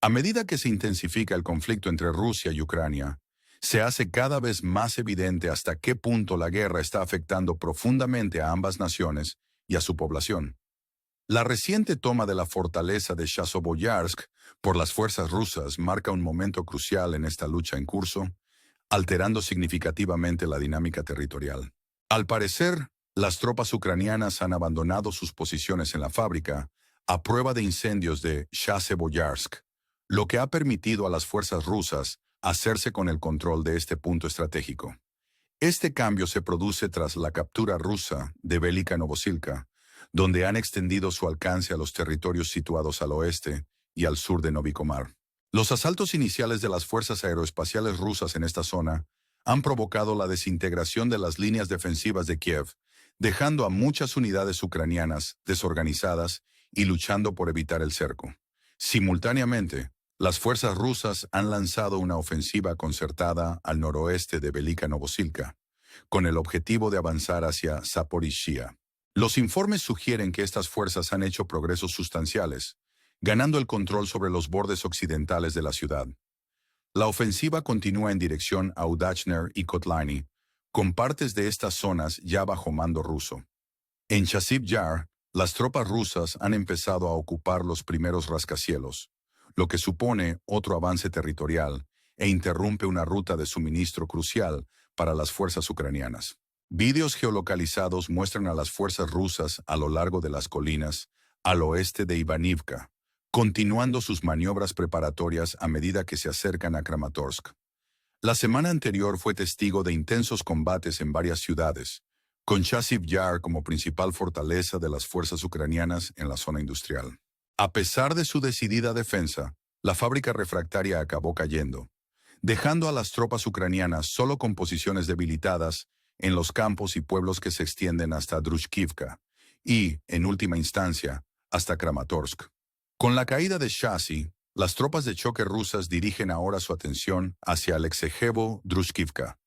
A medida que se intensifica el conflicto entre Rusia y Ucrania, se hace cada vez más evidente hasta qué punto la guerra está afectando profundamente a ambas naciones y a su población. La reciente toma de la fortaleza de Chasiv-Yar por las fuerzas rusas marca un momento crucial en esta lucha en curso, alterando significativamente la dinámica territorial. Al parecer, las tropas ucranianas han abandonado sus posiciones en la fábrica a prueba de incendios de Chasiv-Yar, lo que ha permitido a las fuerzas rusas hacerse con el control de este punto estratégico. Este cambio se produce tras la captura rusa de Velika Novosilka, donde han extendido su alcance a los territorios situados al oeste y al sur de Novikomar. Los asaltos iniciales de las fuerzas aeroespaciales rusas en esta zona han provocado la desintegración de las líneas defensivas de Kiev, dejando a muchas unidades ucranianas desorganizadas y luchando por evitar el cerco. Simultáneamente, las fuerzas rusas han lanzado una ofensiva concertada al noroeste de Velika Novosilka, con el objetivo de avanzar hacia Zaporizhia. Los informes sugieren que estas fuerzas han hecho progresos sustanciales, ganando el control sobre los bordes occidentales de la ciudad. La ofensiva continúa en dirección a Udachner y Kotliny, con partes de estas zonas ya bajo mando ruso. En Chasiv-Yar, las tropas rusas han empezado a ocupar los primeros rascacielos, lo que supone otro avance territorial e interrumpe una ruta de suministro crucial para las fuerzas ucranianas. Vídeos geolocalizados muestran a las fuerzas rusas a lo largo de las colinas, al oeste de Ivanivka, continuando sus maniobras preparatorias a medida que se acercan a Kramatorsk. La semana anterior fue testigo de intensos combates en varias ciudades, con Chasiv-Yar como principal fortaleza de las fuerzas ucranianas en la zona industrial. A pesar de su decidida defensa, la fábrica refractaria acabó cayendo, dejando a las tropas ucranianas solo con posiciones debilitadas en los campos y pueblos que se extienden hasta Drushkivka y, en última instancia, hasta Kramatorsk. Con la caída de Chasiv, las tropas de choque rusas dirigen ahora su atención hacia Alexejevo-Drushkivka,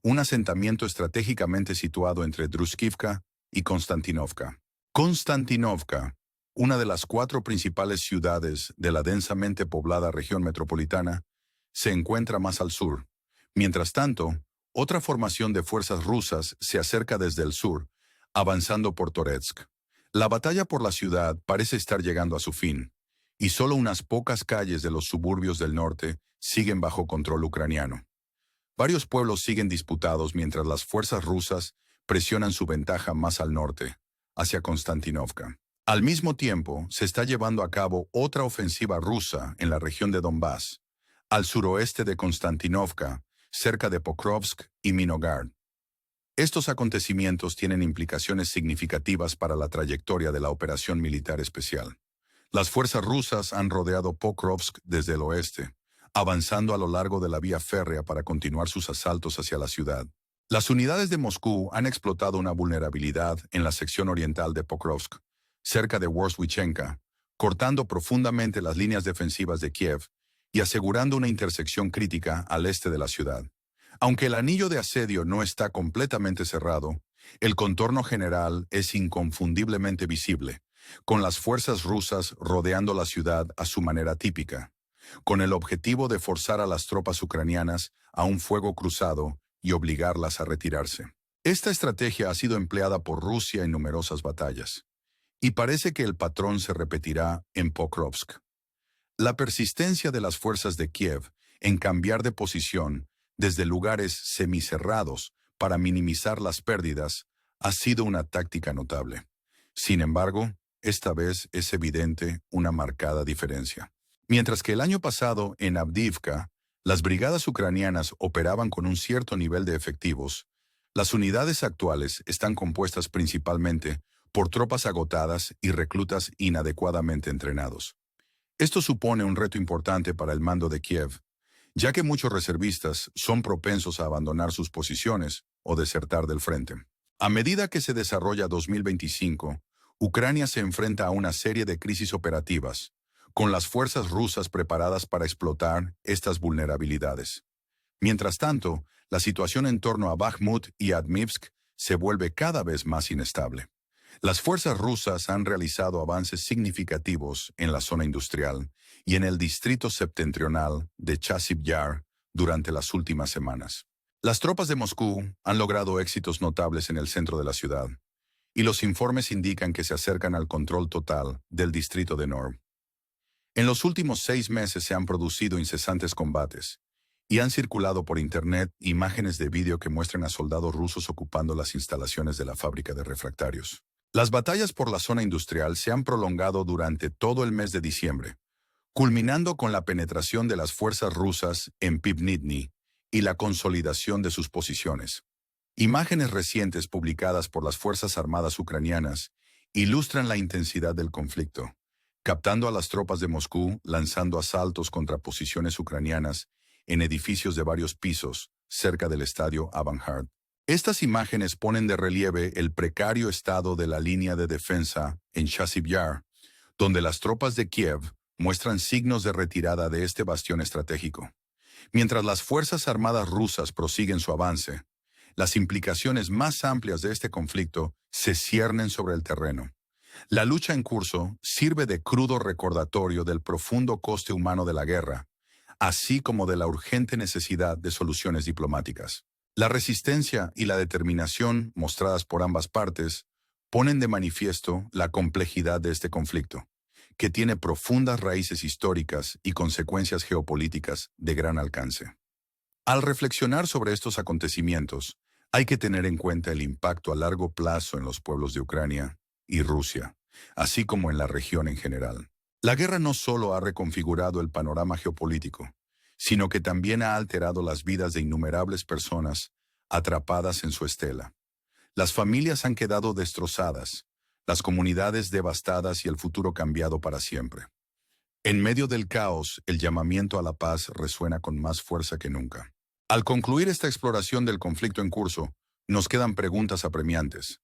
un asentamiento estratégicamente situado entre Drushkivka y Konstantinovka. Konstantinovka, una de las 4 principales ciudades de la densamente poblada región metropolitana, se encuentra más al sur. Mientras tanto, otra formación de fuerzas rusas se acerca desde el sur, avanzando por Toretsk. La batalla por la ciudad parece estar llegando a su fin, y solo unas pocas calles de los suburbios del norte siguen bajo control ucraniano. Varios pueblos siguen disputados mientras las fuerzas rusas presionan su ventaja más al norte, hacia Konstantinovka. Al mismo tiempo, se está llevando a cabo otra ofensiva rusa en la región de Donbass, al suroeste de Konstantinovka, cerca de Pokrovsk y Minogard. Estos acontecimientos tienen implicaciones significativas para la trayectoria de la operación militar especial. Las fuerzas rusas han rodeado Pokrovsk desde el oeste, avanzando a lo largo de la vía férrea para continuar sus asaltos hacia la ciudad. Las unidades de Moscú han explotado una vulnerabilidad en la sección oriental de Pokrovsk, cerca de Vozdvichenka, cortando profundamente las líneas defensivas de Kiev y asegurando una intersección crítica al este de la ciudad. Aunque el anillo de asedio no está completamente cerrado, el contorno general es inconfundiblemente visible, con las fuerzas rusas rodeando la ciudad a su manera típica, con el objetivo de forzar a las tropas ucranianas a un fuego cruzado y obligarlas a retirarse. Esta estrategia ha sido empleada por Rusia en numerosas batallas, y parece que el patrón se repetirá en Pokrovsk. La persistencia de las fuerzas de Kiev en cambiar de posición desde lugares semicerrados para minimizar las pérdidas ha sido una táctica notable. Sin embargo, esta vez es evidente una marcada diferencia. Mientras que el año pasado en Avdiivka, las brigadas ucranianas operaban con un cierto nivel de efectivos, las unidades actuales están compuestas principalmente por tropas agotadas y reclutas inadecuadamente entrenados. Esto supone un reto importante para el mando de Kiev, ya que muchos reservistas son propensos a abandonar sus posiciones o desertar del frente. A medida que se desarrolla 2025, Ucrania se enfrenta a una serie de crisis operativas, con las fuerzas rusas preparadas para explotar estas vulnerabilidades. Mientras tanto, la situación en torno a Bakhmut y Admivsk se vuelve cada vez más inestable. Las fuerzas rusas han realizado avances significativos en la zona industrial y en el distrito septentrional de Chasiv Yar durante las últimas semanas. Las tropas de Moscú han logrado éxitos notables en el centro de la ciudad, y los informes indican que se acercan al control total del distrito de Norm. En los últimos 6 meses se han producido incesantes combates, y han circulado por Internet imágenes de vídeo que muestran a soldados rusos ocupando las instalaciones de la fábrica de refractarios. Las batallas por la zona industrial se han prolongado durante todo el mes de diciembre, culminando con la penetración de las fuerzas rusas en Pivnitny y la consolidación de sus posiciones. Imágenes recientes publicadas por las Fuerzas Armadas ucranianas ilustran la intensidad del conflicto, captando a las tropas de Moscú lanzando asaltos contra posiciones ucranianas en edificios de varios pisos cerca del estadio Avangard. Estas imágenes ponen de relieve el precario estado de la línea de defensa en Chasiv Yar, donde las tropas de Kiev muestran signos de retirada de este bastión estratégico. Mientras las Fuerzas Armadas rusas prosiguen su avance, las implicaciones más amplias de este conflicto se ciernen sobre el terreno. La lucha en curso sirve de crudo recordatorio del profundo coste humano de la guerra, así como de la urgente necesidad de soluciones diplomáticas. La resistencia y la determinación mostradas por ambas partes ponen de manifiesto la complejidad de este conflicto, que tiene profundas raíces históricas y consecuencias geopolíticas de gran alcance. Al reflexionar sobre estos acontecimientos, hay que tener en cuenta el impacto a largo plazo en los pueblos de Ucrania y Rusia, así como en la región en general. La guerra no solo ha reconfigurado el panorama geopolítico, sino que también ha alterado las vidas de innumerables personas atrapadas en su estela. Las familias han quedado destrozadas, las comunidades devastadas y el futuro cambiado para siempre. En medio del caos, el llamamiento a la paz resuena con más fuerza que nunca. Al concluir esta exploración del conflicto en curso, nos quedan preguntas apremiantes.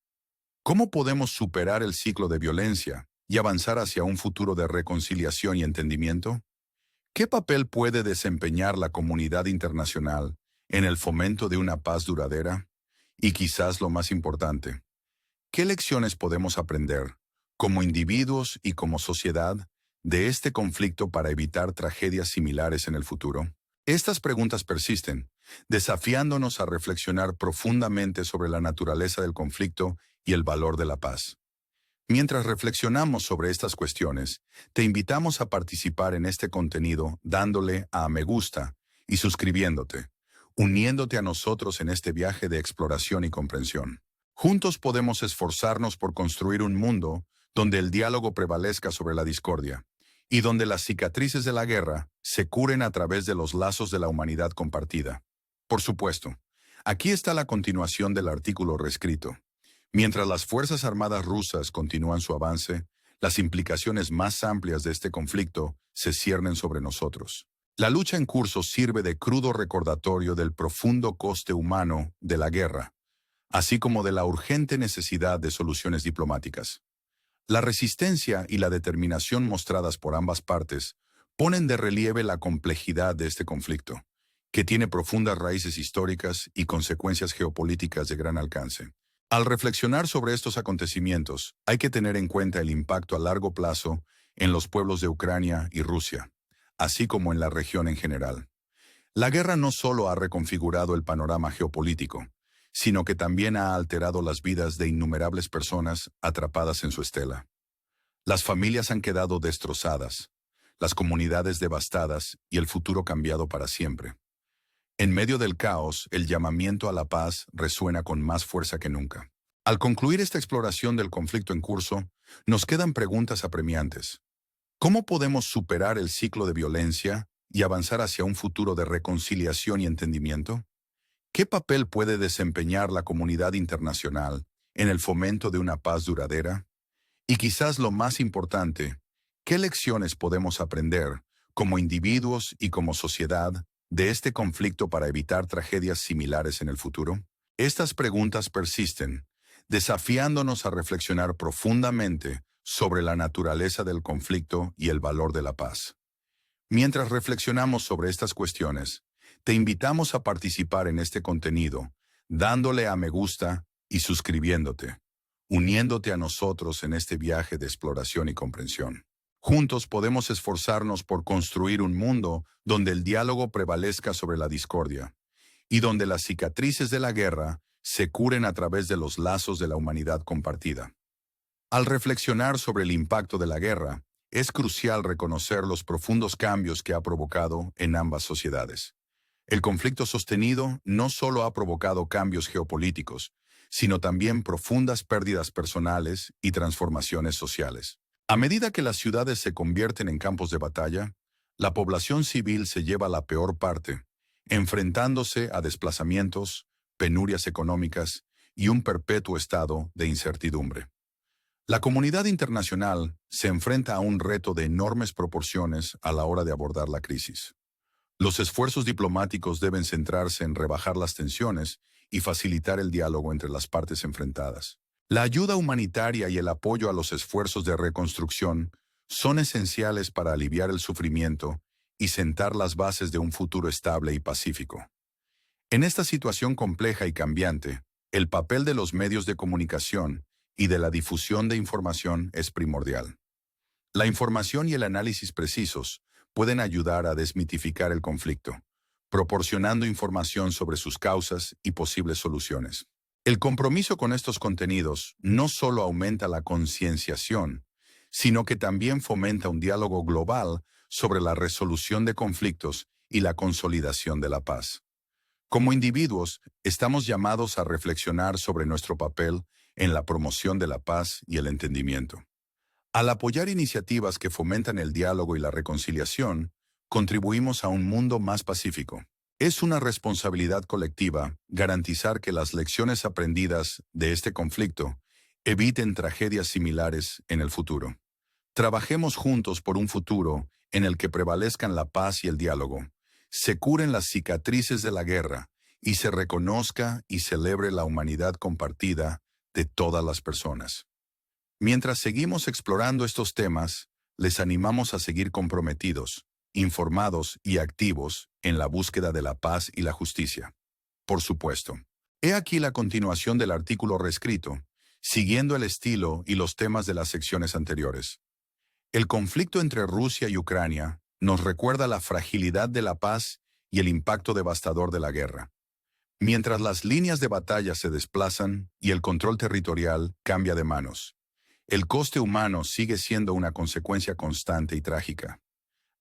¿Cómo podemos superar el ciclo de violencia y avanzar hacia un futuro de reconciliación y entendimiento? ¿Qué papel puede desempeñar la comunidad internacional en el fomento de una paz duradera? Y quizás lo más importante, ¿qué lecciones podemos aprender, como individuos y como sociedad, de este conflicto para evitar tragedias similares en el futuro? Estas preguntas persisten, desafiándonos a reflexionar profundamente sobre la naturaleza del conflicto y el valor de la paz. Mientras reflexionamos sobre estas cuestiones, te invitamos a participar en este contenido dándole a me gusta y suscribiéndote, uniéndote a nosotros en este viaje de exploración y comprensión. Juntos podemos esforzarnos por construir un mundo donde el diálogo prevalezca sobre la discordia y donde las cicatrices de la guerra se curen a través de los lazos de la humanidad compartida. Por supuesto, aquí está la continuación del artículo reescrito. Mientras las Fuerzas Armadas rusas continúan su avance, las implicaciones más amplias de este conflicto se ciernen sobre nosotros. La lucha en curso sirve de crudo recordatorio del profundo coste humano de la guerra, así como de la urgente necesidad de soluciones diplomáticas. La resistencia y la determinación mostradas por ambas partes ponen de relieve la complejidad de este conflicto, que tiene profundas raíces históricas y consecuencias geopolíticas de gran alcance. Al reflexionar sobre estos acontecimientos, hay que tener en cuenta el impacto a largo plazo en los pueblos de Ucrania y Rusia, así como en la región en general. La guerra no solo ha reconfigurado el panorama geopolítico, sino que también ha alterado las vidas de innumerables personas atrapadas en su estela. Las familias han quedado destrozadas, las comunidades devastadas y el futuro cambiado para siempre. En medio del caos, el llamamiento a la paz resuena con más fuerza que nunca. Al concluir esta exploración del conflicto en curso, nos quedan preguntas apremiantes. ¿Cómo podemos superar el ciclo de violencia y avanzar hacia un futuro de reconciliación y entendimiento? ¿Qué papel puede desempeñar la comunidad internacional en el fomento de una paz duradera? Y quizás lo más importante, ¿qué lecciones podemos aprender como individuos y como sociedad de este conflicto para evitar tragedias similares en el futuro? Estas preguntas persisten, desafiándonos a reflexionar profundamente sobre la naturaleza del conflicto y el valor de la paz. Mientras reflexionamos sobre estas cuestiones, te invitamos a participar en este contenido, dándole a me gusta y suscribiéndote, uniéndote a nosotros en este viaje de exploración y comprensión. Juntos podemos esforzarnos por construir un mundo donde el diálogo prevalezca sobre la discordia y donde las cicatrices de la guerra se curen a través de los lazos de la humanidad compartida. Al reflexionar sobre el impacto de la guerra, es crucial reconocer los profundos cambios que ha provocado en ambas sociedades. El conflicto sostenido no solo ha provocado cambios geopolíticos, sino también profundas pérdidas personales y transformaciones sociales. A medida que las ciudades se convierten en campos de batalla, la población civil se lleva la peor parte, enfrentándose a desplazamientos, penurias económicas y un perpetuo estado de incertidumbre. La comunidad internacional se enfrenta a un reto de enormes proporciones a la hora de abordar la crisis. Los esfuerzos diplomáticos deben centrarse en rebajar las tensiones y facilitar el diálogo entre las partes enfrentadas. La ayuda humanitaria y el apoyo a los esfuerzos de reconstrucción son esenciales para aliviar el sufrimiento y sentar las bases de un futuro estable y pacífico. En esta situación compleja y cambiante, el papel de los medios de comunicación y de la difusión de información es primordial. La información y el análisis precisos pueden ayudar a desmitificar el conflicto, proporcionando información sobre sus causas y posibles soluciones. El compromiso con estos contenidos no solo aumenta la concienciación, sino que también fomenta un diálogo global sobre la resolución de conflictos y la consolidación de la paz. Como individuos, estamos llamados a reflexionar sobre nuestro papel en la promoción de la paz y el entendimiento. Al apoyar iniciativas que fomentan el diálogo y la reconciliación, contribuimos a un mundo más pacífico. Es una responsabilidad colectiva garantizar que las lecciones aprendidas de este conflicto eviten tragedias similares en el futuro. Trabajemos juntos por un futuro en el que prevalezcan la paz y el diálogo, se curen las cicatrices de la guerra y se reconozca y celebre la humanidad compartida de todas las personas. Mientras seguimos explorando estos temas, les animamos a seguir comprometidos, informados y activos en la búsqueda de la paz y la justicia. Por supuesto. He aquí la continuación del artículo reescrito, siguiendo el estilo y los temas de las secciones anteriores. El conflicto entre Rusia y Ucrania nos recuerda la fragilidad de la paz y el impacto devastador de la guerra. Mientras las líneas de batalla se desplazan y el control territorial cambia de manos, el coste humano sigue siendo una consecuencia constante y trágica.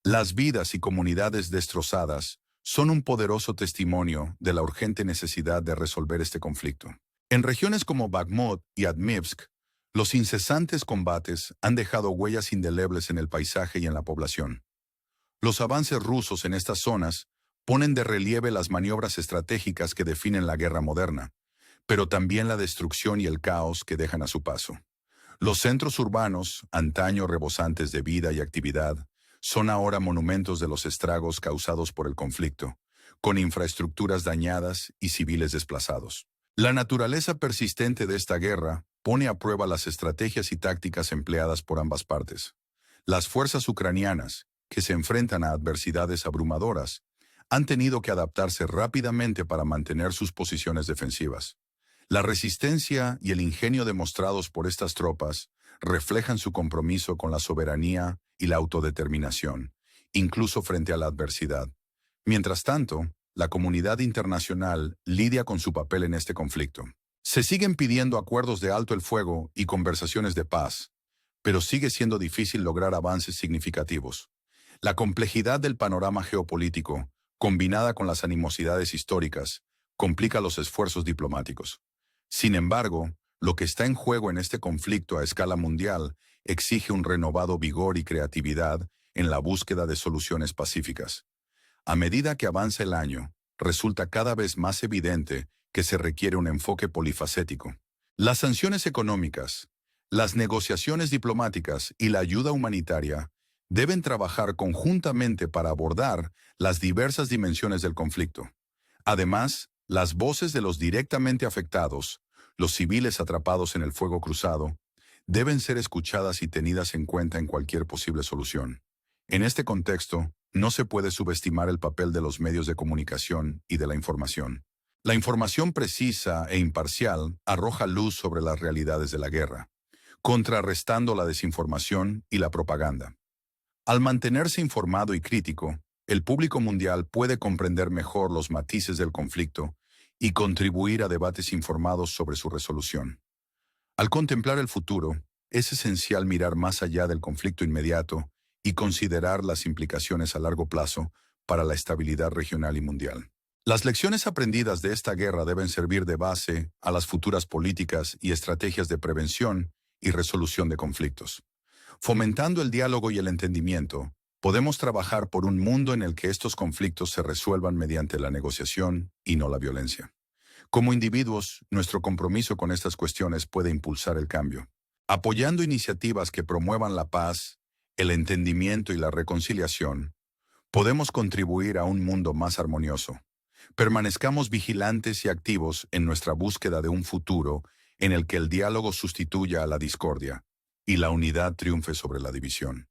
Las vidas y comunidades destrozadas son un poderoso testimonio de la urgente necesidad de resolver este conflicto. En regiones como Bakhmut y Admivsk, los incesantes combates han dejado huellas indelebles en el paisaje y en la población. Los avances rusos en estas zonas ponen de relieve las maniobras estratégicas que definen la guerra moderna, pero también la destrucción y el caos que dejan a su paso. Los centros urbanos, antaño rebosantes de vida y actividad, son ahora monumentos de los estragos causados por el conflicto, con infraestructuras dañadas y civiles desplazados. La naturaleza persistente de esta guerra pone a prueba las estrategias y tácticas empleadas por ambas partes. Las fuerzas ucranianas, que se enfrentan a adversidades abrumadoras, han tenido que adaptarse rápidamente para mantener sus posiciones defensivas. La resistencia y el ingenio demostrados por estas tropas reflejan su compromiso con la soberanía y la autodeterminación, incluso frente a la adversidad. Mientras tanto, la comunidad internacional lidia con su papel en este conflicto. Se siguen pidiendo acuerdos de alto el fuego y conversaciones de paz, pero sigue siendo difícil lograr avances significativos. La complejidad del panorama geopolítico, combinada con las animosidades históricas, complica los esfuerzos diplomáticos. Sin embargo, lo que está en juego en este conflicto a escala mundial exige un renovado vigor y creatividad en la búsqueda de soluciones pacíficas. A medida que avanza el año, resulta cada vez más evidente que se requiere un enfoque polifacético. Las sanciones económicas, las negociaciones diplomáticas y la ayuda humanitaria deben trabajar conjuntamente para abordar las diversas dimensiones del conflicto. Además, las voces de los directamente afectados, los civiles atrapados en el fuego cruzado, deben ser escuchadas y tenidas en cuenta en cualquier posible solución. En este contexto, no se puede subestimar el papel de los medios de comunicación y de la información. La información precisa e imparcial arroja luz sobre las realidades de la guerra, contrarrestando la desinformación y la propaganda. Al mantenerse informado y crítico, el público mundial puede comprender mejor los matices del conflicto y contribuir a debates informados sobre su resolución. Al contemplar el futuro, es esencial mirar más allá del conflicto inmediato y considerar las implicaciones a largo plazo para la estabilidad regional y mundial. Las lecciones aprendidas de esta guerra deben servir de base a las futuras políticas y estrategias de prevención y resolución de conflictos. Fomentando el diálogo y el entendimiento, podemos trabajar por un mundo en el que estos conflictos se resuelvan mediante la negociación y no la violencia. Como individuos, nuestro compromiso con estas cuestiones puede impulsar el cambio. Apoyando iniciativas que promuevan la paz, el entendimiento y la reconciliación, podemos contribuir a un mundo más armonioso. Permanezcamos vigilantes y activos en nuestra búsqueda de un futuro en el que el diálogo sustituya a la discordia y la unidad triunfe sobre la división.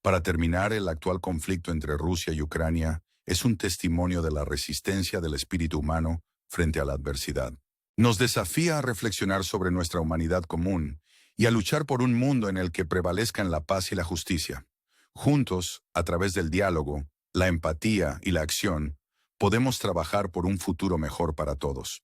Para terminar, el actual conflicto entre Rusia y Ucrania es un testimonio de la resistencia del espíritu humano frente a la adversidad. Nos desafía a reflexionar sobre nuestra humanidad común y a luchar por un mundo en el que prevalezcan la paz y la justicia. Juntos, a través del diálogo, la empatía y la acción, podemos trabajar por un futuro mejor para todos.